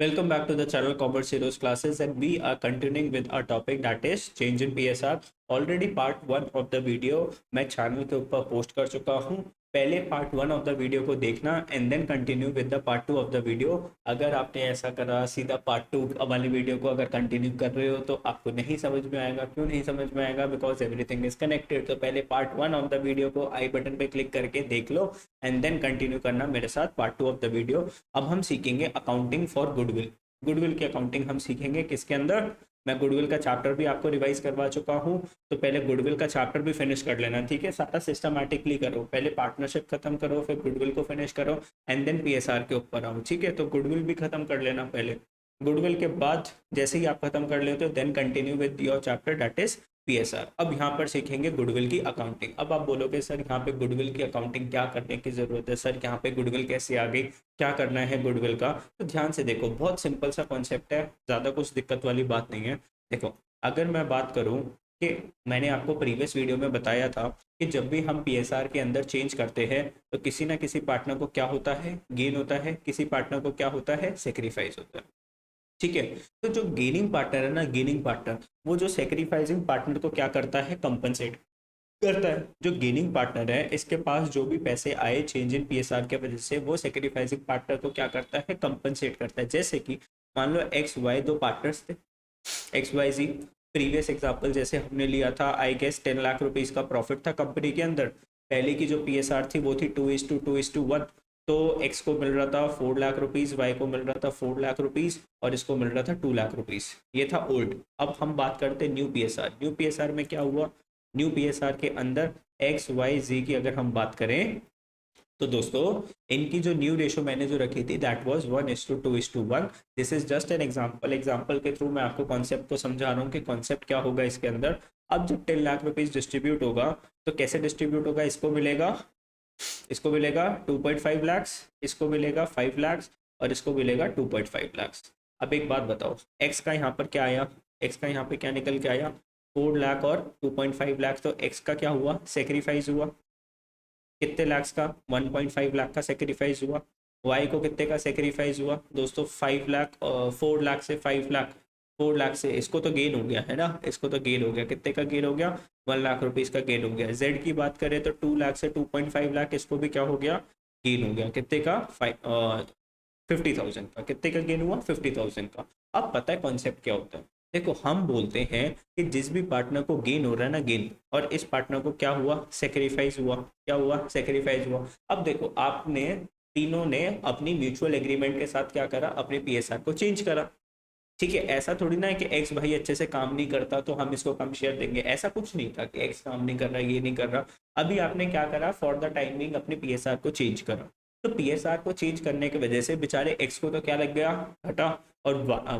Welcome back to the channel Commerce Heroes classes, and we are continuing with our topic, that is change in PSR. Already part one of the video मैं channel के ऊपर post कर चुका हूँ। पहले part one of the video को देखना and then continue with the part two of the video. अगर आपने ऐसा करा सीधा पार्ट टू वाली वीडियो को अगर कंटिन्यू कर रहे हो तो आपको नहीं समझ में आएगा। क्यों नहीं समझ में आएगा? Because everything is connected. तो पहले part one of the video को आई बटन पे क्लिक करके देख लो एंड देन कंटिन्यू करना मेरे साथ part two of the video. अब हम सीखेंगे अकाउंटिंग फॉर गुडविल। गुडविल की अकाउंटिंग हम सीखेंगे किसके अंदर? मैं गुडविल का चैप्टर भी आपको रिवाइज करवा चुका हूँ, तो पहले गुडविल का चैप्टर भी फिनिश कर लेना। ठीक है, सारा सिस्टमैटिकली करो। पहले पार्टनरशिप खत्म करो, फिर गुडविल को फिनिश करो एंड देन पीएसआर के ऊपर आओ। ठीक है, तो गुडविल भी खत्म कर लेना पहले। गुडविल के बाद जैसे ही आप खत्म कर लेते हो then continue with your chapter that is PSR. अब यहाँ पर सीखेंगे गुडविल की अकाउंटिंग। अब आप बोलोगे सर यहाँ पे गुडविल की अकाउंटिंग क्या करने की जरूरत है? सर यहाँ पे गुडविल कैसे आ गई? क्या करना है गुडविल का? तो ध्यान से देखो, बहुत सिंपल सा कॉन्सेप्ट है, ज़्यादा कुछ दिक्कत वाली बात नहीं है। देखो, अगर मैं बात करूँ कि मैंने आपको प्रीवियस वीडियो में बताया था कि जब भी हम पीएसआर के अंदर चेंज करते हैं तो किसी ना किसी पार्टनर को क्या होता है? गेन होता है। किसी पार्टनर को क्या होता है? सेक्रीफाइस होता है। ठीक है, तो जो गेनिंग पार्टनर है ना, गेनिंग पार्टनर, वो जो सेक्रीफाइसिंग पार्टनर को क्या करता है? कंपनसेट करता है। जो गेनिंग पार्टनर है इसके पास जो भी पैसे आए चेंज इन पीएसआर के वजह से, वो सेक्रीफाइसिंग पार्टनर को क्या करता है? कंपनसेट करता है। जैसे कि मान लो एक्स वाई दो पार्टनर्स थे, एक्स वाई जी। प्रीवियस एग्जाम्पल जैसे हमने लिया था, आई गेस 10 लाख रुपीज का प्रॉफिट था कंपनी के अंदर। पहले की जो पीएसआर थी वो थी 2:2:1। तो एक्स को मिल रहा था 4 लाख रुपीज, वाई को मिल रहा था 4 लाख रुपीज और इसको मिल रहा था 2 लाख रुपीज। ये था ओल्ड। अब हम बात करते हैं न्यू पीएसआर। न्यू पीएसआर में क्या हुआ? न्यू पीएसआर के अंदर एक्स वाई जी की अगर हम बात करें तो दोस्तों इनकी जो न्यू रेशो मैंने जो रखी थी that was 1:2:1। This is just an example. Example के थ्रू मैं आपको कॉन्सेप्ट को समझा रहा हूँ कि कॉन्सेप्ट क्या होगा इसके अंदर। अब जब 10 लाख रुपीज डिस्ट्रीब्यूट होगा तो कैसे डिस्ट्रीब्यूट होगा? इसको मिलेगा 2.5 लैक्स, इसको मिलेगा 5 लैक्स और इसको मिलेगा 2.5 लैक्स। अब एक बात बताओ, एक्स का यहाँ पर क्या आया? एक्स का यहाँ पे क्या निकल के आया? 4 लाख और 2.5 लैक्स। तो एक्स का क्या हुआ? सेक्रीफाइस हुआ। कितने लैक्स का? 1.5 लाख का सेक्रीफाइस हुआ। वाई को कितने का सेक्रीफाइस हुआ दोस्तों? 5 लाख। 4 लाख से 5 लाख, 4 लाख से इसको तो गेन हो गया है ना, इसको तो गेन हो गया। कितने का गेन हो गया? 1 लाख रुपीज का गेन हो गया। जेड की बात करें तो 2 लाख से 2.5 लाख, इसको भी क्या हो गया? गेन हो गया। कितने का? 50,000 का। कितने का गेन हुआ? 50,000 का। अब पता है कॉन्सेप्ट क्या होता है? देखो, हम बोलते हैं कि जिस भी पार्टनर को गेन हो रहा है ना, गेन, और इस पार्टनर को क्या हुआ? सेक्रीफाइस हुआ। क्या हुआ? सेक्रीफाइस हुआ। अब देखो, आपने तीनों ने अपनी म्यूचुअल एग्रीमेंट के साथ क्या करा? अपने पीएसआर को चेंज करा। ठीक है, ऐसा थोड़ी ना है कि एक्स भाई अच्छे से काम नहीं करता तो हम इसको कम शेयर देंगे। ऐसा कुछ नहीं था कि एक्स काम नहीं कर रहा, ये नहीं कर रहा। अभी आपने क्या करा? फॉर द टाइमिंग अपने पीएसआर को चेंज करा। तो पीएसआर को चेंज करने की वजह से बेचारे एक्स को तो क्या लग गया? घटा। और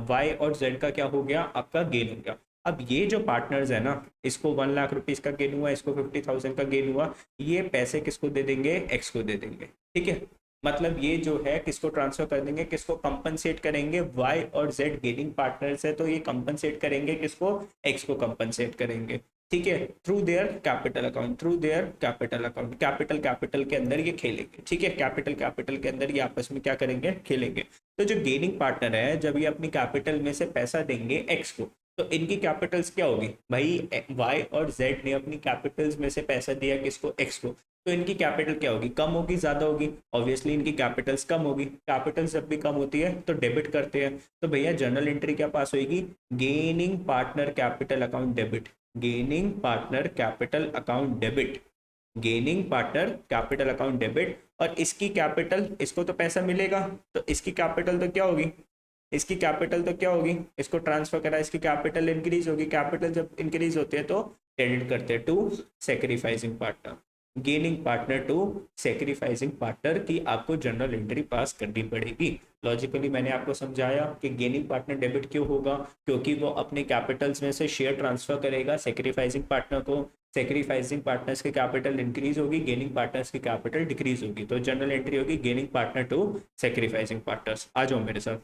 वाई और जेड का क्या हो गया? आपका गेन हो गया। अब ये जो पार्टनर्स है ना, इसको 1 लाख रुपीज का गेन हुआ, इसको 50,000 का गेन हुआ। ये पैसे किसको दे देंगे? एक्स को दे देंगे। ठीक है, मतलब ये जो है किसको ट्रांसफर कर देंगे? किसको कंपनसेट करेंगे? वाई और जेड गेनिंग पार्टनर्स है तो ये कंपनसेट करेंगे किसको? एक्स को कंपनसेट करेंगे। ठीक है, through their capital account, through their capital account. Capital capital के अंदर ये खेलेंगे। ठीक है, कैपिटल कैपिटल के अंदर ये आपस में क्या करेंगे? खेलेंगे। तो जो गेनिंग पार्टनर है जब ये अपनी कैपिटल में से पैसा देंगे एक्स को, तो इनकी कैपिटल्स क्या होगी भाई? वाई और जेड ने अपनी कैपिटल्स में से पैसा दिया किसको? एक्स को। तो इनकी कैपिटल क्या होगी? कम होगी, ज्यादा होगी? ऑब्वियसली इनकी कैपिटल्स कम होगी। कैपिटल्स जब भी कम होती है तो डेबिट करते हैं। तो भैया जनरल एंट्री क्या पास होगी? Gaining partner capital account debit. Gaining partner capital account debit. Gaining partner capital account debit. और इसकी कैपिटल, इसको तो पैसा मिलेगा तो इसकी कैपिटल तो क्या होगी? इसकी कैपिटल तो क्या होगी? इसको ट्रांसफर करा, इसकी कैपिटल इंक्रीज होगी। कैपिटल जब इंक्रीज होती है तो क्रेडिट करते हैं to sacrificing partner. Gaining partner to sacrificing partner की आपको जनरल एंट्री पास करनी पड़ेगी। लॉजिकली मैंने आपको समझाया कि गेनिंग पार्टनर डेबिट क्यों होगा, क्योंकि वो अपने कैपिटल्स में से शेयर ट्रांसफर करेगा सेक्रीफाइसिंग पार्टनर को। सेक्रीफाइसिंग पार्टनर्स की कैपिटल इंक्रीज होगी, गेनिंग पार्टनर्स की कैपिटल डिक्रीज होगी। तो जनरल एंट्री होगी gaining partner to sacrificing partners. आ जाओ मेरे साथ।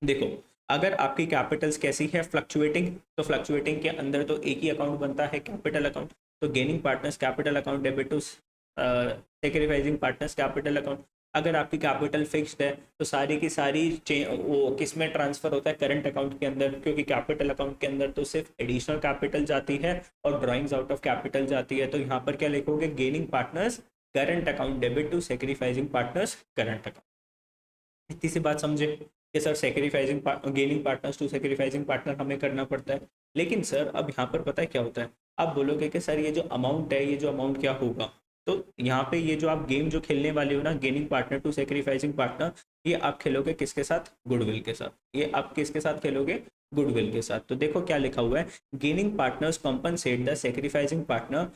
देखो, अगर आपकी कैपिटल्स कैसी है? फ्लक्चुएटिंग। तो फ्लक्चुएटिंग के अंदर तो एक ही अकाउंट बनता है, कैपिटल अकाउंट। तो gaining partners capital account debit to sacrificing partners capital account. अगर आपकी कैपिटल फिक्स्ड है तो सारी की सारी वो किस में ट्रांसफर होता है, करंट अकाउंट के अंदर, क्योंकि कैपिटल अकाउंट के अंदर तो सिर्फ एडिशनल कैपिटल जाती है और ड्राइंग्स आउट ऑफ कैपिटल जाती है। तो यहाँ पर क्या लिखोगे, gaining partners current account debit to sacrificing partners current account. इतनी सी बात समझे कि sir sacrificing gaining partners to sacrificing partner हमें करना पड़ता है। लेकिन सर अब यहाँ पर पता है क्या होता है, आप बोलोगे कि सर ये जो अमाउंट है, ये जो अमाउंट क्या होगा, तो यहाँ पे ये जो आप गेम जो खेलने वाले हो ना, gaining partner to sacrificing partner, ये आप खेलोगे किसके साथ, गुडविल के साथ। ये आप किसके साथ खेलोगे, गुडविल के साथ। तो देखो क्या लिखा हुआ है, gaining partners compensate the sacrificing partner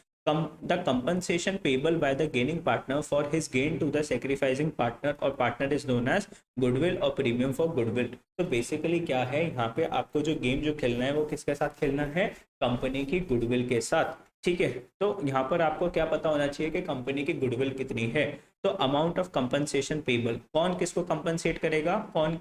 the compensation payable by the gaining partner for his gain to the sacrificing partner or partner is known as goodwill or premium for goodwill। तो basically क्या है, यहाँ पे आपको जो game जो खेलना है वो किसके साथ खेलना है, कंपनी की गुडविल के साथ। ठीक है, तो यहाँ पर आपको क्या पता होना चाहिए कि कंपनी की गुडविल कितनी है। तो अमाउंट ऑफ कंपनसेशन पेबल, कौन किसको कंपनसेट करेगा, कौन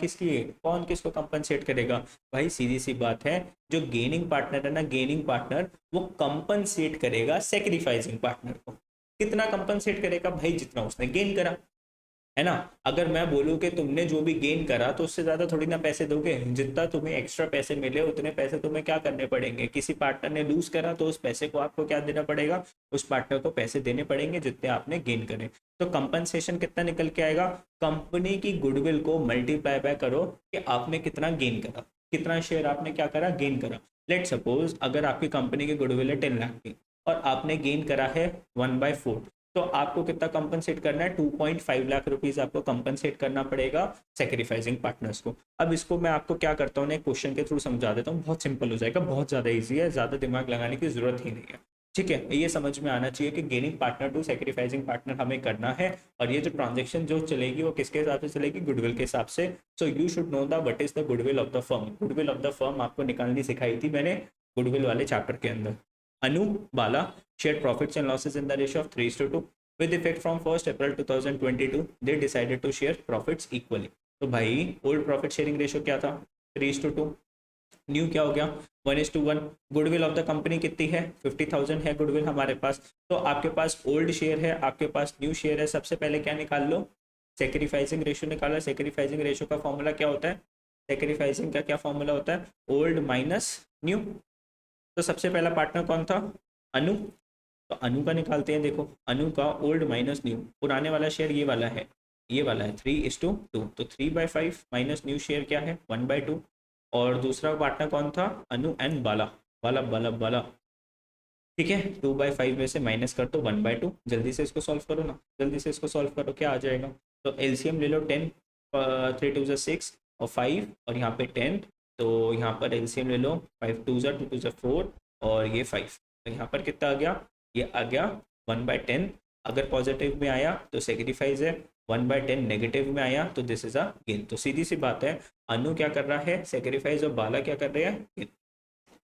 किसको कंपनसेट करेगा, भाई सीधी सी बात है, जो गेनिंग पार्टनर है ना, गेनिंग पार्टनर वो कंपनसेट करेगा सेक्रीफाइसिंग पार्टनर को। कितना कंपनसेट करेगा भाई, जितना उसने गेन करा, है ना। अगर मैं बोलूँ कि तुमने जो भी गेन करा तो उससे ज्यादा थोड़ी ना पैसे दोगे, जितना तुम्हें एक्स्ट्रा पैसे मिले उतने पैसे तुम्हें क्या करने पड़ेंगे। किसी पार्टनर ने लूज करा तो उस पैसे को आपको क्या देना पड़ेगा, उस पार्टनर को पैसे देने पड़ेंगे जितने आपने गेन करे। तो कंपनसेशन कितना निकल के आएगा, कंपनी की गुडविल को मल्टीप्लाई बाय करो कि आपने कितना गेन करा, कितना शेयर आपने क्या करा, गेन करा। लेट सपोज अगर आपकी कंपनी की गुडविल है 10 लाख की और आपने गेन करा है 1/4, तो आपको कितना कंपनसेट करना है, 2.5 लाख रुपीज आपको कंपनसेट करना पड़ेगा सेक्रीफाइसिंग पार्टनर्स को। अब इसको मैं आपको क्या करता हूँ, एक क्वेश्चन के थ्रू समझा देता हूँ, बहुत सिंपल हो जाएगा, बहुत ज़्यादा ईजी है, ज़्यादा दिमाग लगाने की जरूरत ही नहीं है। ठीक है, ये समझ में आना चाहिए कि gaining partner to sacrificing partner हमें करना है, और ये जो ट्रांजेक्शन जो चलेगी वो किसके हिसाब से चलेगी, गुडविल के हिसाब से। So you should know the what is the goodwill of the firm. Goodwill of the firm आपको निकालनी सिखाई थी मैंने गुडविल वाले चैप्टर के अंदर। अनु बाला shared profits and losses in the ratio of 3:2 with effect from 1st April 2022 they decided to share profits equally। तो भाई ओल्ड प्रॉफिट शेयरिंग रेशियो क्या था, 3:2। न्यू क्या हो गया, 1:1। गुडविल ऑफ द कंपनी कितनी है, 50,000 है गुडविल हमारे पास। तो आपके पास ओल्ड शेयर है, आपके पास न्यू शेयर है, सबसे पहले क्या निकाल लो, सेक्रीफाइसिंग रेशियो निकालो। सेक्रीफाइसिंग रेशियो का फॉर्मूला क्या होता है, सेक्रीफाइसिंग का क्या फॉर्मूला होता है, ओल्ड माइनस न्यू। तो सबसे पहला पार्टनर कौन था, अनु। तो अनु का निकालते हैं, देखो अनु का ओल्ड माइनस न्यू, पुराने वाला शेयर ये वाला है, ये वाला है 3:2, तो 3/5 माइनस न्यू शेयर क्या है 1/2। और दूसरा पार्टनर कौन था, अनु एंड बाला, बाला बाला बाला। ठीक है, 2/5 में से माइनस कर दो 1/2, जल्दी से इसको सॉल्व करो ना, जल्दी से इसको सॉल्व करो, क्या आ जाएगा। तो एलसीएम ले लो 10, 3 2 6 और 5 और यहाँ पे 10। तो यहाँ पर एलसीएम ले लो, 5 2 2 4 और ये 5। तो यहाँ पर कितना आ गया, ये आ गया 1/10। अगर पॉजिटिव में आया तो सेक्रीफाइस है, 1/10 नेगेटिव में आया तो दिस इज अ गेन। तो सीधी सी बात है, अनु क्या कर रहा है सेक्रीफाइस और बाला क्या कर रहे हैं।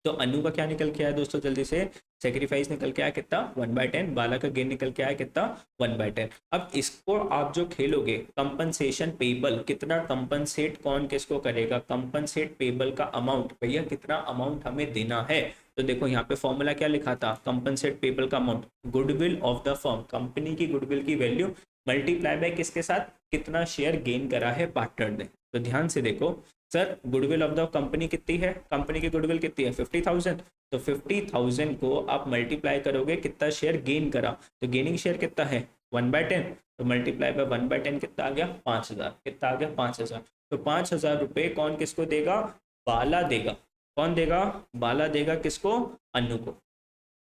तो अनु का क्या निकल के आया दोस्तों, जल्दी से, सेक्रीफाइस निकल के आया कितना 1/10, बाला का गेन निकल के आया कितना 1/10। अब इसको आप जो खेलोगे, कंपनसेशन पेबल, कितना कंपनसेट कौन किसको करेगा, कंपनसेट पेबल का अमाउंट, भैया कितना अमाउंट हमें देना है। तो देखो यहाँ पे फॉर्मूला क्या लिखा था, कंपनसेट पेबल का amount, goodwill of the firm, company की गुडविल की वैल्यू मल्टीप्लाई बाय किसके साथ, कितना शेयर गेन करा है पार्टनर ने। तो ध्यान से देखो sir, goodwill of the company कितनी है, कंपनी की गुडविल कितनी है 50,000। तो 50,000 को आप मल्टीप्लाई करोगे कितना शेयर गेन करा, तो गेनिंग शेयर कितना है 1/10, तो मल्टीप्लाई बाय 1/10 कितना आ गया 5,000, कितना आ गया 5,000। तो 5,000 रुपये कौन किसको देगा, बाला देगा। कौन देगा, बाला देगा किसको, अनु को।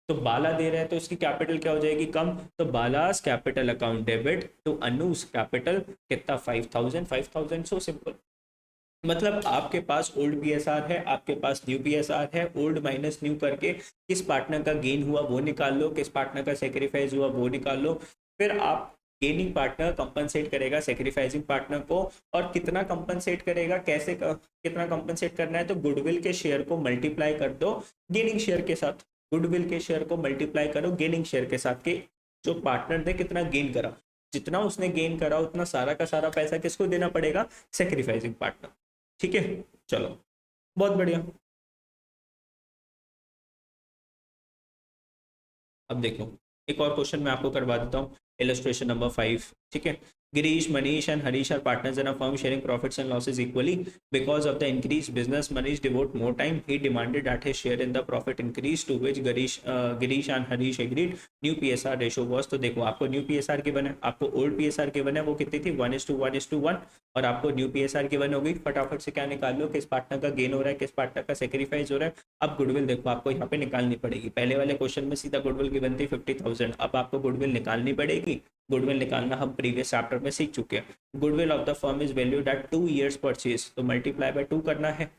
तो बाला दे रहे हैं तो उसकी कैपिटल क्या हो जाएगी कम, तो Bala's capital account debit to Anu's capital कितना 5,000, 5,000। सो सिंपल, मतलब आपके पास ओल्ड पीएसआर है, आपके पास न्यू पीएसआर है, ओल्ड माइनस न्यू करके किस पार्टनर का गेन हुआ वो निकाल लो, किस पार्टनर का सेक्रीफाइस हुआ वो निकाल लो। फिर आप गेनिंग पार्टनर कंपनसेट करेगा सेक्रीफाइसिंग पार्टनर को, और कितना कंपनसेट करेगा, कितना कंपनसेट करना है, तो गुडविल के शेयर को मल्टीप्लाई कर दो गेनिंग शेयर के साथ, गुडविल के शेयर को मल्टीप्लाई करो गेनिंग शेयर के साथ, के जो पार्टनर ने कितना गेन करा, जितना उसने गेन करा उतना सारा का सारा पैसा किसको देना पड़ेगा, सेक्रीफाइसिंग पार्टनर। ठीक है, चलो बहुत बढ़िया। अब देखो एक और क्वेश्चन मैं आपको करवा देता हूँ, इलस्ट्रेशन नंबर 5। ठीक है, Girish, Manish, and Harish are partners in a firm sharing profits and losses equally. Because of the increased business, Manish devote more time. He demanded that his share in the profit increase, to which Girish and Harish agreed. New PSR ratio was, तो देखो आपको new PSR के बने, आपको old PSR के बने, वो कितनी थी 1:1:1, और आपको न्यू PSR की बन हो गई। फटाफट से क्या निकाल लो, किस पार्टनर का गेन हो रहा है, किस पार्टनर का सेक्रीफाइस हो रहा है। अब गुडविल देखो आपको यहाँ पे निकालनी पड़ेगी। पहले वाले क्वेश्चन में सीधा गुडविल की बनती 50,000, अब आपको गुडविल निकालनी पड़ेगी। गुडविल निकालना हम प्रीवियस चैप्टर में सीख चुके हैं। Goodwill of the firm is valued at 2 years purchase, तो मल्टीप्लाई बाय 2 करना है।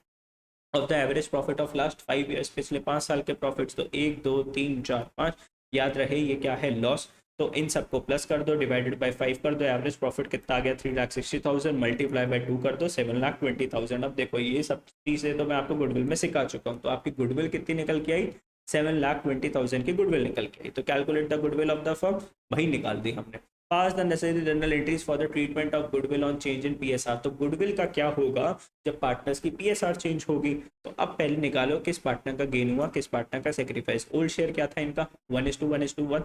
Of the average profit of last 5 years, पिछले 5 साल के प्रॉफिट्स, तो 1 2 3 4 5, याद रहे ये क्या है, लॉस। तो इन सबको प्लस कर दो, डिवाइडेड बाय 5 कर दो। एवरेज प्रॉफिट कितना आ गया 3,60,000, मल्टीप्लाई बाय 2 कर दो 7,20,000। अब देखो ये सब चीज़ें तो मैं आपको गुडविल में सिखा चुका हूँ। तो आपकी गुडविल कितनी निकल के आई, 7,20,000 की गुडविल निकल के आई। तो calculate the goodwill of the firm, वही निकाल दी हमने। Pass the necessary journal entries for the treatment of goodwill on change in PSR. तो गुडविल का क्या होगा जब पार्टनर्स की पीएसआर चेंज होगी। तो अब पहले निकालो किस पार्टनर का गेन हुआ, किस पार्टनर का सेक्रीफाइस। ओल्ड शेयर क्या था इनका 1:1:1,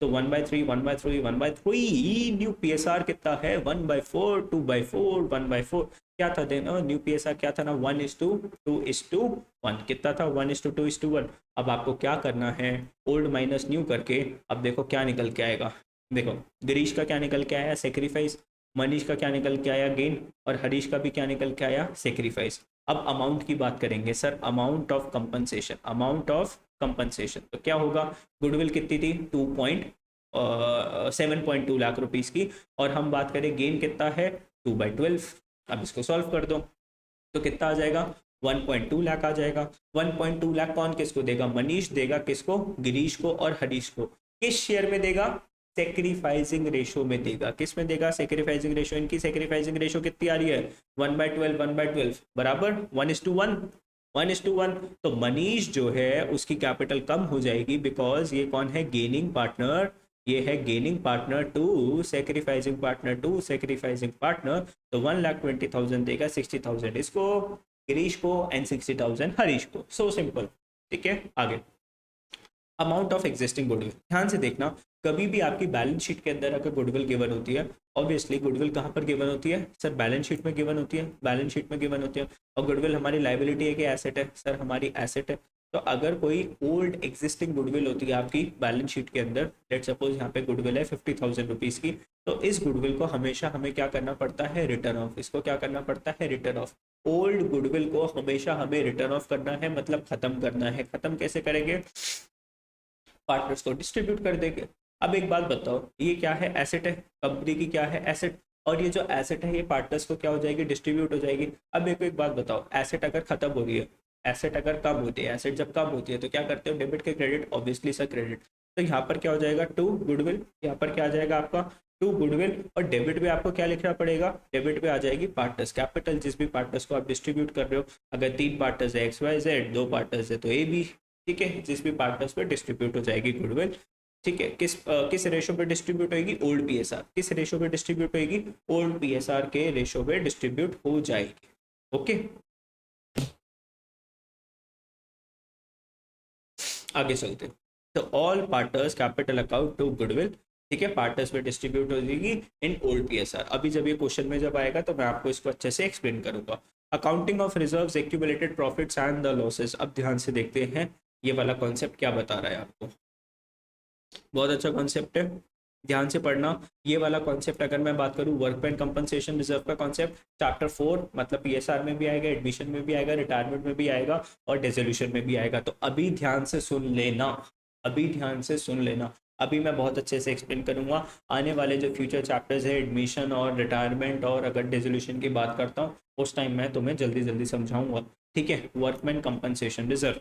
तो 1/3 1/3 1/3। न्यू पीएसआर कितना है 1/4 2/4 1/4। क्या था देना न्यू पीएसआर, क्या था ना 1:2:1, कितना था 1:2:1। अब आपको क्या करना है, ओल्ड माइनस न्यू करके, अब देखो क्या निकल के आएगा। देखो गिरीश का क्या निकल के आया, सेक्रीफाइस। मनीष का क्या निकल के आया, गेन। और हरीश का भी क्या निकल के आया, सेक्रीफाइस। अब अमाउंट की बात करेंगे sir, amount of compensation, amount of compensation. तो क्या होगा, गुडविल कितनी थी 7.2 लाख रुपीस की, और हम बात करें गेन कितना है 2/12। अब इसको सॉल्व कर दो तो कितना आ जाएगा 1.2 लाख आ जाएगा। 1.2 लाख कौन किसको देगा, मनीष देगा किसको, गिरीश को और हरीश को। किस शेयर में देगा, सेक्रीफाइसिंग रेशो में देगा। किस में देगा, सेक्रीफाइसिंग रेशो। इनकी सेक्रीफाइसिंग रेशो कितनी आ रही है 1/12 1/12 बराबर 1:1 1:1। तो मनीष जो है उसकी कैपिटल कम हो जाएगी, बिकॉज ये कौन है, गेनिंग पार्टनर। ये है gaining partner to sacrificing partner, to sacrificing partner. तो 1,20,000 देगा, 60,000 इसको गिरीश को एंड 60,000 हरीश को। So simple. ठीक है, आगे अमाउंट ऑफ एग्जिस्टिंग गुडविल। ध्यान से देखना, कभी भी आपकी बैलेंस शीट के अंदर अगर गुडविल गिवन होती है, ऑब्वियसली गुडविल कहाँ पर गिवन होती है सर, बैलेंस शीट में गिवन होती है, बैलेंस शीट में गिवन होती है। और गुडविल हमारी लाइबिलिटी है कि एसेट है सर, हमारी एसेट है। तो अगर कोई ओल्ड एग्जिस्टिंग गुडविल होती है आपकी बैलेंस शीट के अंदर, लेट सपोज यहाँ पे गुडविल है 50,000 रुपीज़ की, तो इस गुडविल को हमेशा हमें क्या करना पड़ता है, रिटर्न ऑफ। इसको क्या करना पड़ता है, रिटर्न ऑफ। ओल्ड गुडविल को हमेशा हमें रिटर्न ऑफ करना है, मतलब खत्म करना है। खत्म कैसे करेंगे, पार्टनर्स को डिस्ट्रीब्यूट कर देंगे। अब एक बात बताओ, ये क्या है, एसेट है, कंपनी की क्या है, एसेट। और ये जो एसेट है ये पार्टनर्स को क्या हो जाएगी, डिस्ट्रीब्यूट हो जाएगी। अब मेरे को एक बात बताओ, एसेट अगर खत्म हो रही है, एसेट अगर कम होती है, एसेट जब कम होती है तो क्या करते हो, डेबिट के क्रेडिट, ऑब्वियसली सर क्रेडिट। तो यहाँ पर क्या हो जाएगा, टू गुडविल, यहाँ पर क्या आ जाएगा आपका टू गुडविल। और डेबिट पे आपको क्या लिखना पड़ेगा, डेबिट पे आ जाएगी पार्टनर्स कैपिटल, जिस भी पार्टनर्स को आप डिस्ट्रीब्यूट कर रहे हो। अगर 3 पार्टनर्स है XYZ, 2 पार्टनर्स है तो AB। ठीक है, जिस भी पार्टनर्स पे डिस्ट्रीब्यूट हो जाएगी गुडविल। ठीक है, किस रेशो पे डिस्ट्रीब्यूट होगी, ओल्ड पीएसआर। किस रेशो पे डिस्ट्रीब्यूट होगी, ओल्ड पीएसआर के रेशो पे डिस्ट्रीब्यूट हो जाएगी। ओके, आगे चलते हैं। तो all partners capital account to goodwill, ठीक है, पार्टनर्स पे डिस्ट्रीब्यूट हो जाएगी इन ओल्ड पीएसआर। अभी जब ये क्वेश्चन में जब आएगा तो मैं आपको इसको अच्छे से एक्सप्लेन करूंगा। Accounting of reserves, accumulated profits and the losses. अब ध्यान से देखते हैं ये वाला कॉन्सेप्ट क्या बता रहा है आपको। बहुत अच्छा कॉन्सेप्ट है, ध्यान से पढ़ना। ये वाला कॉन्सेप्ट अगर मैं बात करूँ, वर्कमैन कंपनसेशन रिजर्व का कॉन्सेप्ट चैप्टर 4 मतलब पीएसआर में भी आएगा, एडमिशन में भी आएगा, रिटायरमेंट में भी आएगा और डिसोल्यूशन में भी आएगा। तो अभी ध्यान से सुन लेना, अभी ध्यान से सुन लेना। अभी मैं बहुत अच्छे से एक्सप्लेन करूंगा। आने वाले जो फ्यूचर चैप्टर्स है, एडमिशन और रिटायरमेंट और अगर डिसोल्यूशन की बात करता हूँ, उस टाइम मैं तुम्हें जल्दी जल्दी समझाऊंगा। ठीक है, वर्कमैन कंपनसेशन रिजर्व।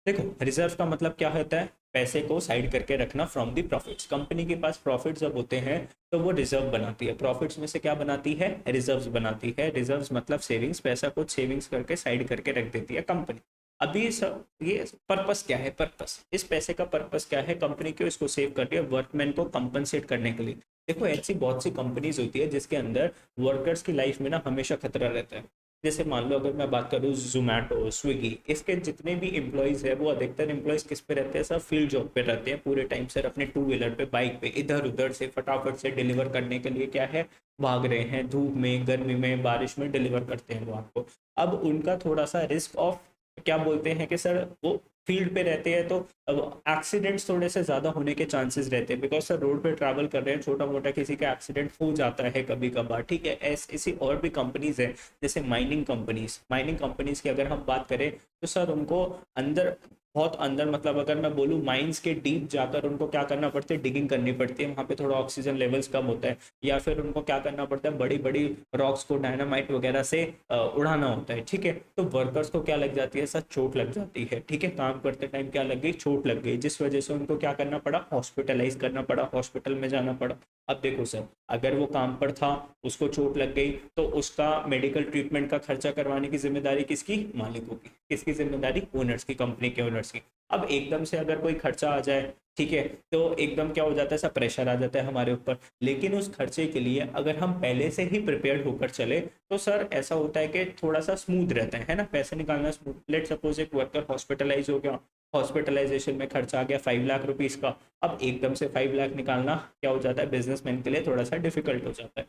देखो, रिजर्व का मतलब क्या होता है, पैसे को साइड करके रखना फ्रॉम दी प्रॉफिट्स। कंपनी के पास प्रॉफिट्स जब होते हैं तो वो रिजर्व बनाती है, प्रॉफिट्स में से क्या बनाती है, रिजर्व्स बनाती है। रिजर्व्स मतलब सेविंग्स, पैसा कुछ सेविंग्स करके साइड करके रख देती है कंपनी। अभी सब ये पर्पस क्या है, पर्पस, इस पैसे का पर्पस क्या है, कंपनी क्यों इसको सेव कर रही है, वर्कमैन को कंपनसेट करने के लिए। देखो, ऐसी बहुत सी कंपनीज होती है जिसके अंदर वर्कर्स की लाइफ में ना हमेशा खतरा रहता है। जैसे मान लो अगर मैं बात करूँ जोमेटो, स्विगी, इसके जितने भी एम्प्लॉयज़ है वो अधिकतर एम्प्लॉयज़ किस पे रहते हैं सर, फील्ड जॉब पे रहते हैं पूरे टाइम सर, अपने टू व्हीलर पे, बाइक पे इधर उधर से फटाफट से डिलीवर करने के लिए क्या है, भाग रहे हैं, धूप में, गर्मी में, बारिश में डिलीवर करते हैं वो आपको। अब उनका थोड़ा सा रिस्क ऑफ, क्या बोलते हैं कि सर वो फील्ड पे रहते हैं तो अब एक्सीडेंट्स थोड़े से ज़्यादा होने के चांसेस रहते हैं, बिकॉज सर रोड पे ट्रैवल कर रहे हैं, छोटा मोटा किसी का एक्सीडेंट हो जाता है कभी कभार, ठीक है। ऐसी और भी कंपनीज है, जैसे माइनिंग कंपनीज की अगर हम बात करें तो सर उनको अंदर, बहुत अंदर, मतलब अगर मैं बोलूँ माइंस के डीप जाकर उनको क्या करना पड़ता है, डिगिंग करनी पड़ती है, वहाँ पे थोड़ा ऑक्सीजन लेवल्स कम होता है, या फिर उनको क्या करना पड़ता है, बड़ी बड़ी रॉक्स को डायनामाइट वगैरह से उड़ाना होता है, ठीक है। तो वर्कर्स को क्या लग जाती है सर, चोट लग जाती है, ठीक है, काम करते टाइम क्या लग गई, चोट लग गई, जिस वजह से उनको क्या करना पड़ा, हॉस्पिटलाइज करना पड़ा, हॉस्पिटल में जाना पड़ा। अब देखो सर, अगर वो काम पर था, उसको चोट लग गई, तो उसका मेडिकल ट्रीटमेंट का खर्चा करवाने की जिम्मेदारी किसकी, मालिकों की, किसकी जिम्मेदारी, ओनर्स की, कंपनी के ओनर्स की। अब एकदम से अगर कोई खर्चा आ जाए, ठीक है, तो एकदम क्या हो जाता है, सब प्रेशर आ जाता है हमारे ऊपर। लेकिन उस खर्चे के लिए अगर हम पहले से ही प्रिपेयर्ड होकर चले तो सर ऐसा होता है कि थोड़ा सा स्मूथ रहता है ना, पैसे निकालना स्मूथ। लेट सपोज एक वर्कर हॉस्पिटलाइज हो गया, हॉस्पिटलाइजेशन में खर्चा आ गया 5 लाख रुपीज़ का। अब एकदम से 5 लाख निकालना क्या हो जाता है, बिजनेसमैन के लिए थोड़ा सा डिफिकल्ट हो जाता है।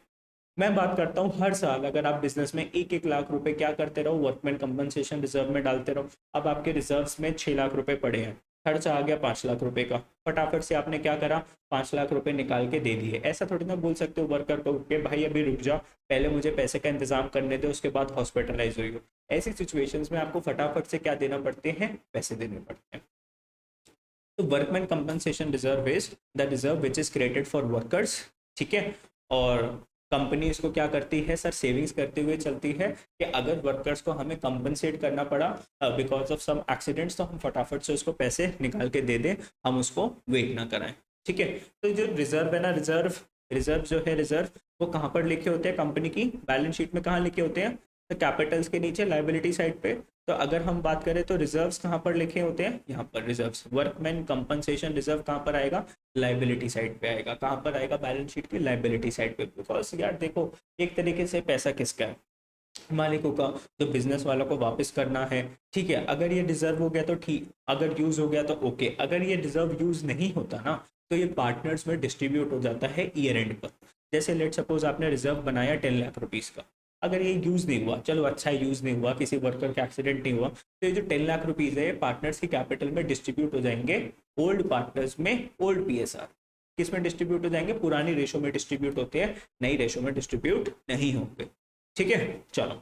मैं बात करता हूँ हर साल अगर आप बिजनेस में 1-1 लाख रुपए क्या करते रहो, वर्कमैन कंपनसेशन रिजर्व में डालते रहो। अब आपके रिजर्व्स में 6 लाख रुपए पड़े हैं, खर्चा आ गया 5 लाख रुपए का, फटाफट से आपने क्या करा, 5 लाख रुपए निकाल के दे दिए। ऐसा थोड़ी ना बोल सकते हो वर्कर को कि भाई अभी रुक जा, पहले मुझे पैसे का इंतजाम करने दे, उसके बाद हॉस्पिटलाइज हुई हो। ऐसी सिचुएशंस में आपको फटाफट से क्या देना पड़ते हैं, पैसे देने पड़ते हैं। तो workman compensation reserve is the reserve which is created for workers, ठीक है। और कंपनी इसको क्या करती है सर, सेविंग्स करते हुए चलती है कि अगर वर्कर्स को हमें कंपनसेट करना पड़ा बिकॉज ऑफ सम एक्सीडेंट्स, तो हम फटाफट से उसको पैसे निकाल के दे दें, हम उसको वेट ना कराएं, ठीक है। तो जो रिजर्व है ना, रिजर्व रिजर्व जो है, रिजर्व वो कहाँ पर लिखे होते हैं, कंपनी की बैलेंस शीट में कहाँ लिखे होते हैं, तो कैपिटल्स के नीचे लाइबिलिटी साइड पे। तो अगर हम बात करें तो रिजर्व्स कहाँ पर लिखे होते हैं, यहाँ पर रिजर्व्स, वर्कमैन कंपनसेशन रिजर्व कहाँ पर आएगा, लाइबिलिटी साइड पे आएगा। कहाँ पर आएगा, बैलेंस शीट की लाइबिलिटी साइड पे। बिकॉज यार देखो, एक तरीके से पैसा किसका है, मालिकों का, जो बिजनेस वालों को वापस करना है, ठीक है। अगर ये रिजर्व हो गया तो ठीक, अगर यूज हो गया तो ओके, अगर ये रिजर्व यूज नहीं होता ना तो ये पार्टनर्स में डिस्ट्रीब्यूट हो जाता है ईयर एंड पर। जैसे लेट सपोज आपने रिजर्व बनाया 10 लाख रुपीज़ का, अगर ये यूज नहीं हुआ, चलो अच्छा यूज नहीं हुआ, किसी वर्कर का एक्सीडेंट नहीं हुआ, तो ये जो 10 लाख रुपीज़ है पार्टनर्स की कैपिटल में डिस्ट्रीब्यूट हो जाएंगे, ओल्ड पार्टनर्स में, ओल्ड पीएसआर। किस में डिस्ट्रीब्यूट हो जाएंगे, पुरानी रेशो में डिस्ट्रीब्यूट होते हैं, नई रेशो में डिस्ट्रीब्यूट नहीं होंगे, ठीक है। चलो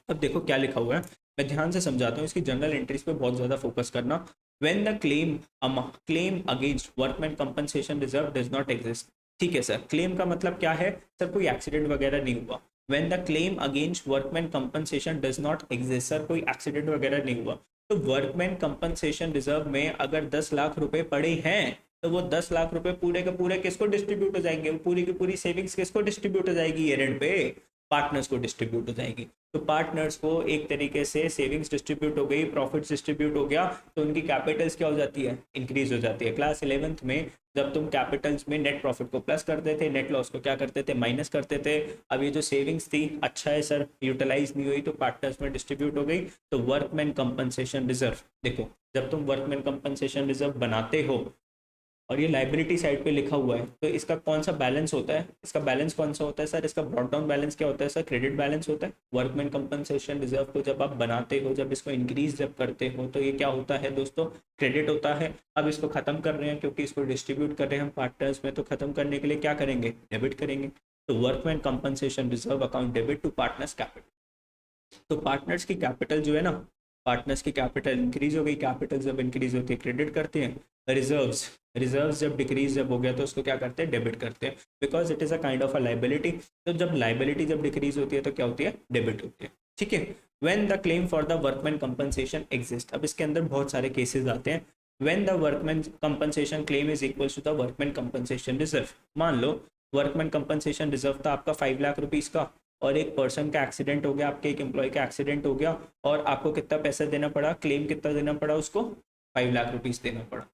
अब देखो क्या लिखा हुआ है, मैं ध्यान से समझाता हूँ, इसकी जनरल एंट्रीज पे बहुत ज्यादा फोकस करना। When the claim against workman compensation reserve does not exist, ठीक है सर। क्लेम का मतलब क्या है सर, कोई एक्सीडेंट वगैरह नहीं हुआ। When the claim against workman compensation does not exist, sir कोई एक्सीडेंट वगैरह नहीं हुआ, तो वर्कमैन कंपनसेशन रिजर्व में अगर 10 लाख रुपए पड़े हैं तो वो 10 लाख रुपए पूरे के पूरे किसको डिस्ट्रीब्यूट हो जाएंगे, वो पूरी की पूरी सेविंग्स किसको डिस्ट्रीब्यूट हो जाएगी, ईयर एंड पे पार्टनर्स को डिस्ट्रीब्यूट हो जाएगी। तो पार्टनर्स को एक तरीके से सेविंग्स डिस्ट्रीब्यूट हो गई, प्रॉफिट्स डिस्ट्रीब्यूट हो गया, तो उनकी कैपिटल्स क्या हो जाती है, इंक्रीज हो जाती है। क्लास 11th में जब तुम कैपिटल्स में नेट प्रॉफिट को प्लस करते थे, नेट लॉस को क्या करते थे, माइनस करते थे। अब ये जो सेविंग्स थी, अच्छा है सर यूटिलाइज नहीं हुई तो पार्टनर्स में डिस्ट्रीब्यूट हो गई। तो वर्कमैन कंपनसेशन रिजर्व, देखो जब तुम वर्कमैन कंपनसेशन रिजर्व बनाते हो और ये लाइबिलिटी साइड पे लिखा हुआ है, तो इसका कौन सा बैलेंस होता है, इसका बैलेंस कौन सा होता है सर, इसका ब्रॉड डाउन बैलेंस क्या होता है सर, क्रेडिट बैलेंस होता है। वर्कमैन कंपनसेशन रिजर्व को जब आप बनाते हो, जब इसको इंक्रीज जब करते हो, तो ये क्या होता है दोस्तों, क्रेडिट होता है। अब इसको खत्म कर रहे हैं क्योंकि इसको डिस्ट्रीब्यूट कर रहे हैं हम पार्टनर्स में, तो खत्म करने के लिए क्या करेंगे, डेबिट करेंगे। तो workman compensation reserve account debit to partners capital. तो पार्टनर्स की कैपिटल जो है ना, पार्टनर्स की कैपिटल इंक्रीज हो गई, कैपिटल जब इंक्रीज होती है क्रेडिट करते हैं। रिजर्व्स, रिजर्व्स जब डिक्रीज जब हो गया तो उसको क्या करते हैं, डेबिट करते हैं, because it is a kind of a liability. तो जब लाइबिलिटी जब डिक्रीज होती है तो क्या होती है, डेबिट होती है, ठीक है। When the claim for the workman compensation exist, अब इसके अंदर बहुत सारे केसेस आते हैं। When the workman compensation claim is equals to the workman compensation reserve. मान लो वर्कमैन कंपनसेशन रिजर्व था आपका 5 लाख रुपीज़ का, और एक पर्सन का एक्सीडेंट हो गया, आपके एक एम्प्लॉय का एक्सीडेंट हो गया, और आपको कितना पैसा देना पड़ा, क्लेम कितना देना पड़ा उसको, 5 लाख रुपीज़ देना पड़ा।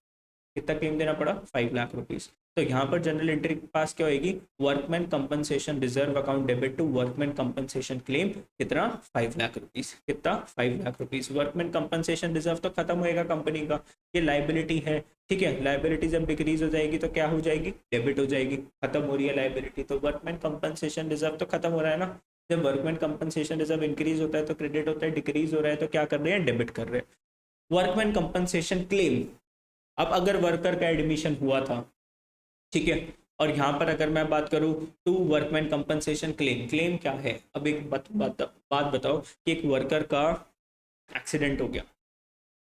कितना क्लेम देना पड़ा, 5 लाख रुपीज़। तो यहाँ पर जनरल एंट्री के पास क्या होगी, workman compensation reserve account debit to workman compensation claim, कितना 5 लाख रुपीज, कितना 5 lakh rupees. Workman compensation reserve तो खत्म होएगा कंपनी का, ये लाइबिलिटी है, ठीक है। लाइबिलिटी जब डिक्रीज हो जाएगी तो क्या हो जाएगी, डेबिट हो जाएगी, खत्म हो रही है लाइबिलिटी। तो वर्कमैन कंपनसेशन रिजर्व तो खत्म हो रहा है ना, जब वर्कमैन कंपनसेशन रिजर्व इंक्रीज होता है तो क्रेडिट होता है, डिक्रीज हो रहा है तो क्या कर रहे हैं, डेबिट कर रहे हैं। वर्कमैन कंपनसेशन क्लेम, अब अगर वर्कर का एडमिशन हुआ था, ठीक है, और यहाँ पर अगर मैं बात करूँ to workman compensation claim, claim क्या है, अब एक बात बताओ कि एक वर्कर का एक्सीडेंट हो गया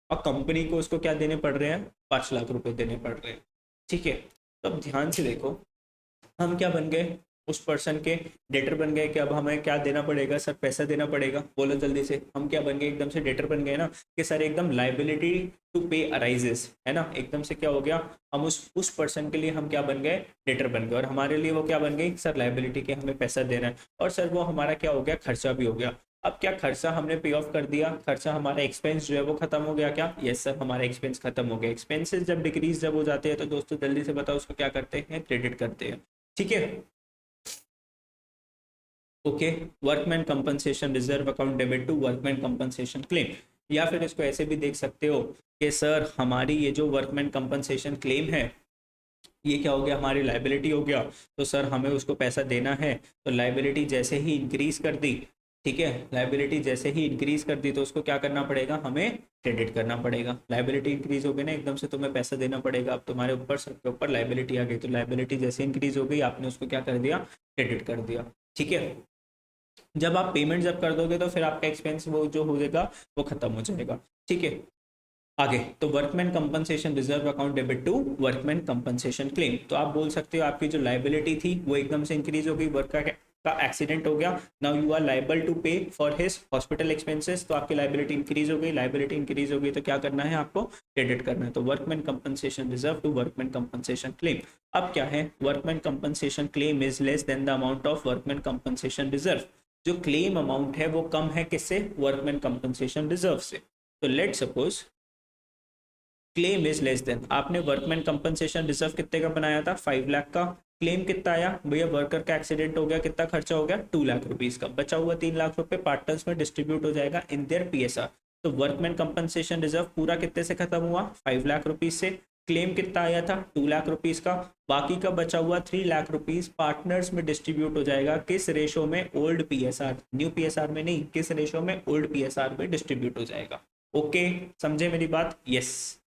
और कंपनी को उसको क्या देने पड़ रहे हैं, 5 लाख रुपए देने पड़ रहे हैं, ठीक है। तो अब ध्यान से देखो, हम क्या बन गए, उस पर्सन के डेटर बन गए कि अब हमें क्या देना पड़ेगा सर, पैसा देना पड़ेगा, बोलो जल्दी से। हम क्या बन गए, एकदम से डेटर बन गए ना कि सर एकदम लाइबिलिटी टू पे अराइजेस, है ना, एकदम से क्या हो गया, हम उस पर्सन के लिए हम क्या बन गए, डेटर बन गए, और हमारे लिए वो क्या बन गई, सर लाइबिलिटी के हमें पैसा देना है, और सर वो हमारा क्या हो गया, खर्चा भी हो गया। अब क्या खर्चा हमने पे ऑफ कर दिया, खर्चा हमारा एक्सपेंस जो है वो खत्म हो गया क्या, यस सर हमारा एक्सपेंस खत्म हो गया। एक्सपेंसेस जब डिक्रीज जब हो जाते हैं तो दोस्तों जल्दी से बताओ उसको क्या करते हैं, क्रेडिट करते हैं, ठीक है। Okay, workman compensation reserve account debit to workman compensation claim. या फिर इसको ऐसे भी देख सकते हो कि सर हमारी ये जो वर्कमैन कंपनसेशन क्लेम है ये क्या हो गया, हमारी लाइबिलिटी हो गया, तो सर हमें उसको पैसा देना है, तो लाइबिलिटी जैसे ही इंक्रीज कर दी, ठीक है, लाइबिलिटी जैसे ही इंक्रीज कर दी तो उसको क्या करना पड़ेगा, हमें क्रेडिट करना पड़ेगा। लाइबिलिटी इंक्रीज हो गई ना, एकदम से तुम्हें पैसा देना पड़ेगा, अब तुम्हारे ऊपर सर के ऊपर लाइबिलिटी आ गई, तो लाइबिलिटी जैसे इंक्रीज हो गई आपने उसको क्या कर दिया, क्रेडिट कर दिया, ठीक है। जब आप पेमेंट जब कर दोगे तो फिर आपका एक्सपेंस वो जो हो जाएगा वो खत्म हो जाएगा, ठीक है। आगे तो workman compensation reserve account debit to workman compensation claim, तो आप बोल सकते हो आपकी जो लाइबिलिटी थी वो एकदम से इंक्रीज हो गई, वर्कर का एक्सीडेंट हो गया, now you are liable to pay for his hospital expenses, तो आपकी लाइबिलिटी इंक्रीज हो गई, लाइबिलिटी इंक्रीज हो गई तो क्या करना है, आपको क्रेडिट करना है। तो workman compensation reserve to workman compensation claim. अब क्या है, workman compensation claim is less than the amount of workman compensation reserve, जो क्लेम अमाउंट है वो कम है किससे, वर्कमैन कंपनसेशन रिजर्व से। तो let suppose claim is less then, आपने वर्कमैन कंपनसेशन रिजर्व कितने का बनाया था, 5 लाख का, क्लेम कितना आया भैया, वर्कर का एक्सीडेंट हो गया, कितना खर्चा हो गया, 2 लाख रुपीज का, बचा हुआ 3 लाख रुपए पार्टनर्स में डिस्ट्रीब्यूट हो जाएगा इन देयर पीएसआर। तो वर्कमैन कंपनसेशन रिजर्व पूरा कितने से खत्म हुआ, 5 लाख रुपीज से, क्लेम कितना आया था, 2 लाख रुपीज का, बाकी का बचा हुआ 3 लाख रुपीज पार्टनर्स में डिस्ट्रीब्यूट हो जाएगा, किस रेशो में, ओल्ड पीएसआर, न्यू पीएसआर में नहीं, किस रेशो में, ओल्ड पीएसआर में डिस्ट्रीब्यूट हो जाएगा। ओके, समझे मेरी बात, यस।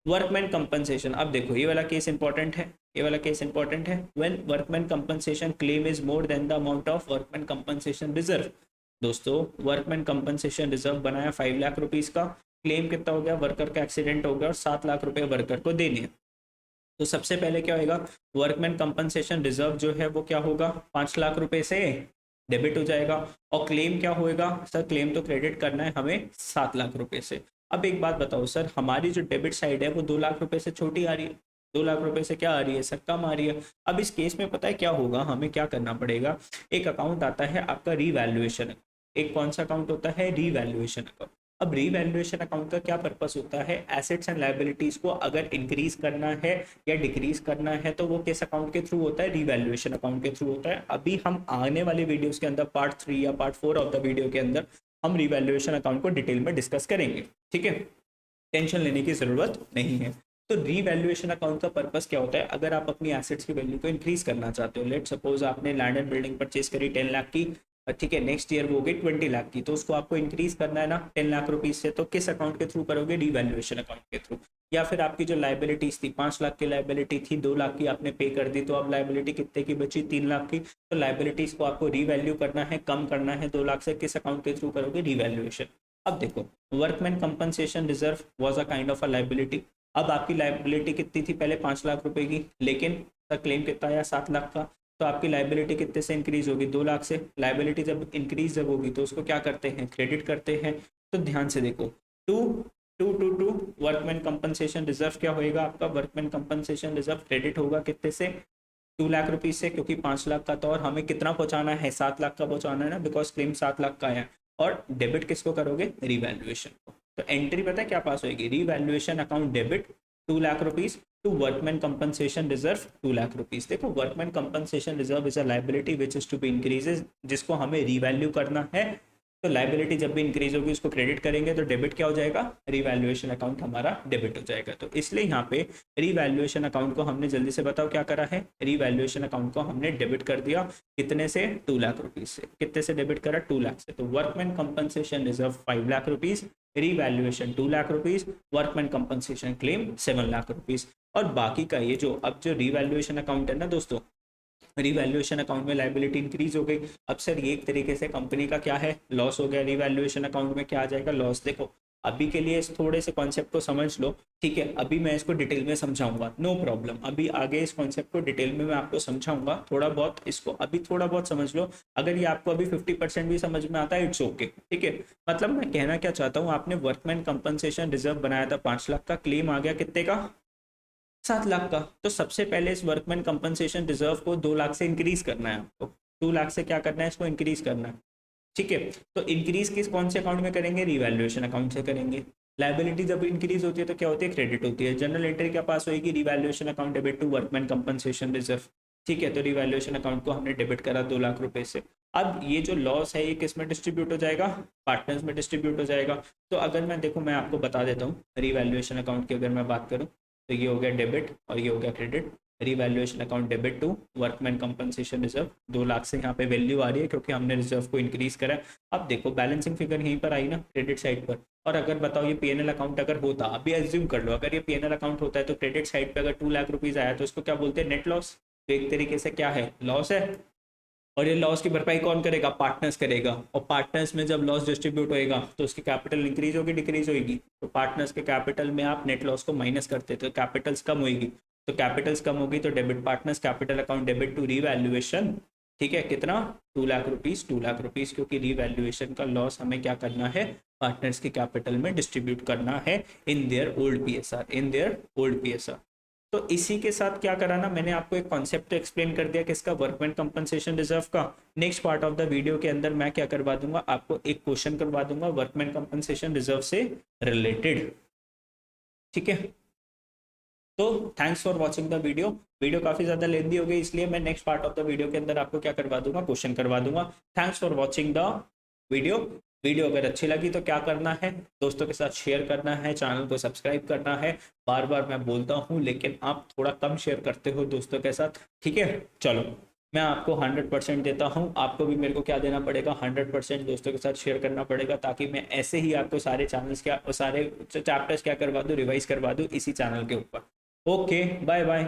वर्कमैन कंपनसेशन, अब देखो ये वाला केस इंपॉर्टेंट है, ये वाला केस इंपॉर्टेंट है, when workman compensation claim is more than the amount of workman compensation reserve. दोस्तों वर्कमैन कंपनसेशन रिजर्व बनाया 5 लाख रुपीज का, क्लेम कितना हो गया, वर्कर का एक्सीडेंट हो गया और 7 लाख रुपए वर्कर को देने हैं। तो सबसे पहले क्या होगा, वर्कमैन कंपनसेशन रिजर्व जो है वो क्या होगा, 5 लाख रुपए से डेबिट हो जाएगा, और क्लेम क्या होएगा, सर क्लेम तो क्रेडिट करना है हमें 7 लाख रुपए से। अब एक बात बताओ सर, हमारी जो डेबिट साइड है वो 2 लाख रुपए से छोटी आ रही है, 2 लाख रुपए से क्या आ रही है सर, कम आ रही है। अब इस केस में पता है क्या होगा, हमें क्या करना पड़ेगा, एक अकाउंट आता है आपका रीवैल्यूएशन, एक कौन सा अकाउंट होता है, रीवैल्यूएशन अकाउंट। अब रीवैल्यूएशन अकाउंट का क्या पर्पस होता है, एसेट्स एंड लाइबिलिटीज को अगर इंक्रीज करना है या डिक्रीज करना है तो वो किस अकाउंट के थ्रू होता है, रीवैल्यूएशन अकाउंट के थ्रू होता है। अभी हम आने वाले वीडियोस के अंदर पार्ट 3 या पार्ट 4 ऑफ द वीडियो के अंदर हम रीवैल्यूएशन अकाउंट को डिटेल में डिस्कस करेंगे, ठीक है, टेंशन लेने की जरूरत नहीं है। तो रीवैल्यूएशन अकाउंट का पर्पस क्या होता है, अगर आप अपनी एसेट्स की वैल्यू को इंक्रीज करना चाहते हो, लेट सपोज आपने लैंड एंड बिल्डिंग परचेज करी 10 लाख की, ठीक है, नेक्स्ट ईयर वो हो गई 20 लाख की, तो उसको आपको इंक्रीज करना है ना 10 लाख रुपीज से, तो किस अकाउंट के थ्रू करोगे, रीवैल्यूएशन अकाउंट के थ्रू। या फिर आपकी जो लाइबिलिटीज थी, 5 लाख की लाइबिलिटी थी, 2 लाख की आपने पे कर दी, तो अब लाइबिलिटी कितने की बची, 3 लाख की, तो लाइबिलिटीज को आपको रीवैल्यू करना है, कम करना है 2 लाख से, किस अकाउंट के थ्रू करोगे, रीवैल्यूएशन। अब देखो workman compensation reserve was a kind of a liability, अब आपकी लाइबिलिटी कितनी थी पहले, 5 लाख रुपए की, लेकिन सर क्लेम कितना आया, 7 लाख का, तो आपकी लाइबिलिटी कितने से इंक्रीज होगी, 2 लाख से। लाइबिलिटी जब इंक्रीज जब होगी तो उसको क्या करते हैं, क्रेडिट करते हैं। तो ध्यान से देखो, to to to to workman compensation reserve क्या होएगा आपका, वर्कमैन कंपनसेशन रिजर्व क्रेडिट होगा कितने से, 2 लाख रुपीज से, क्योंकि 5 लाख का तो, और हमें कितना पहुंचाना है, 7 लाख का पहुंचाना है ना, बिकॉज क्लेम 7 लाख का है, और डेबिट किसको करोगे, रीवैल्यूएशन को। तो एंट्री पता है क्या पास होगी, revaluation account debit 2 lakh rupees to workman compensation reserve 2 lakh rupees. देखो workman compensation reserve is a liability which is to be increases, जिसको हमें रीवैल्यू करना है। तो लाइबिलिटी जब भी इंक्रीज होगी उसको क्रेडिट करेंगे तो डेबिट क्या हो जाएगा, रिवैल्यूएशन अकाउंट हमारा डेबिट हो जाएगा। तो इसलिए यहाँ पे रिवैल्यूएशन अकाउंट को हमने जल्दी से बताओ क्या करा है, रिवैल्यूएशन अकाउंट को हमने डेबिट कर दिया। कितने से, 2 लाख रुपीज से। कितने से डेबिट करा, 2 लाख से। तो workman compensation reserve 5 lakh rupees, revaluation 2 lakh rupees, workman compensation claim 7 lakh rupees. और बाकी का ये जो अब जो रिवैल्यूएशन अकाउंट है ना दोस्तों, रिवैल्यूएशन अकाउंट में लाइबिलिटी इंक्रीज हो गई। अब सर ये एक तरीके से कंपनी का क्या है, लॉस हो गया। रिवैल्यूएशन अकाउंट में क्या आ जाएगा, लॉस। देखो अभी के लिए इस थोड़े से कॉन्सेप्ट को समझ लो, ठीक है। अभी मैं इसको डिटेल में समझाऊंगा, नो प्रॉब्लम। अभी आगे इस कॉन्सेप्ट को डिटेल में मैं आपको समझाऊंगा, थोड़ा बहुत इसको अभी थोड़ा बहुत समझ लो। अगर ये आपको अभी 50% भी समझ में आता है, इट्स ओके, ठीक है। मतलब मैं कहना क्या चाहता हूँ, आपने वर्कमैन कंपनसेशन रिजर्व बनाया था 5 लाख का, क्लेम आ गया कितने का, 7 लाख का। तो सबसे पहले इस वर्कमैन कंपनसेशन रिजर्व को 2 लाख से इंक्रीज करना है आपको। 2 लाख से क्या करना है, इसको इंक्रीज करना है, ठीक है। तो इंक्रीज किस कौन से अकाउंट में करेंगे, रिवैल्यूएशन अकाउंट से करेंगे। लाइबिलिटी जब इंक्रीज होती है तो क्या होती है, क्रेडिट होती है। जनरल एंट्री क्या पास होगी, revaluation account debit to workman compensation reserve, ठीक है। तो रिवैल्यूएशन अकाउंट को हमने डेबिट करा 2 लाख रुपए से। अब ये जो लॉस है ये किस में डिस्ट्रीब्यूट हो जाएगा, पार्टनर्स में डिस्ट्रीब्यूट हो जाएगा। तो अगर मैं देखो मैं आपको बता देता हूँ, रिवैल्यूएशन अकाउंट की अगर मैं बात करूँ तो ये हो गया डेबिट और ये हो गया credit. Revaluation account debit to workman compensation reserve, 2 lakh से यहाँ पे वैल्यू आ रही है क्योंकि हमने रिजर्व को इंक्रीज करा है। अब देखो बैलेंसिंग फिगर यहीं पर आई ना, क्रेडिट साइड पर। और अगर बताओ ये पीएनएल अकाउंट अगर होता, अभी एज्यूम कर लो अगर ये पीएनएल अकाउंट होता है तो क्रेडिट साइड पे अगर 2 लाख रुपीज आया तो इसको क्या बोलते हैं, नेट लॉस। तो एक तरीके से क्या है, लॉस है। और ये लॉस की भरपाई कौन करेगा, पार्टनर्स करेगा। और पार्टनर्स में जब लॉस डिस्ट्रीब्यूट होएगा तो उसकी कैपिटल इंक्रीज होगी, डिक्रीज होगी। तो पार्टनर्स के कैपिटल में आप नेट लॉस को माइनस करते तो कैपिटल्स कम होगी। तो कैपिटल्स कम होगी तो debit partners capital account debit to revaluation, ठीक है। कितना, 2 लाख रुपीज, 2 लाख रुपीज, क्योंकि रिवैल्यूएशन का लॉस हमें क्या करना है, पार्टनर्स के कैपिटल में डिस्ट्रीब्यूट करना है in their old PSR, in their old PSR. तो इसी के साथ क्या कराना, मैंने आपको एक कॉन्सेप्ट एक्सप्लेन कर दिया किसका, वर्कमैन कंपनसेशन रिजर्व का। Next part of the video के अंदर मैं क्या करवा दूंगा, आपको एक क्वेश्चन करवा दूंगा वर्कमैन कंपनसेशन रिजर्व से रिलेटेड, ठीक है। तो thanks for watching the video. Video काफी ज्यादा लेंदी हो गई, इसलिए मैं next part of the video के अंदर आपको क्या करवा दूंगा, क्वेश्चन करवा दूंगा। Thanks for watching the video. Video अगर अच्छी लगी तो क्या करना है, दोस्तों के साथ शेयर करना है, चैनल को सब्सक्राइब करना है। बार बार मैं बोलता हूँ लेकिन आप थोड़ा कम शेयर करते हो दोस्तों के साथ, ठीक है। चलो मैं आपको 100% देता हूँ, आपको भी मेरे को क्या देना पड़ेगा, 100% दोस्तों के साथ शेयर करना पड़ेगा, ताकि मैं ऐसे ही आपको सारे चैनल्स क्या, सारे चैप्टर्स क्या करवा दूँ, रिवाइज करवा दूँ इसी चैनल के ऊपर। Okay, bye bye.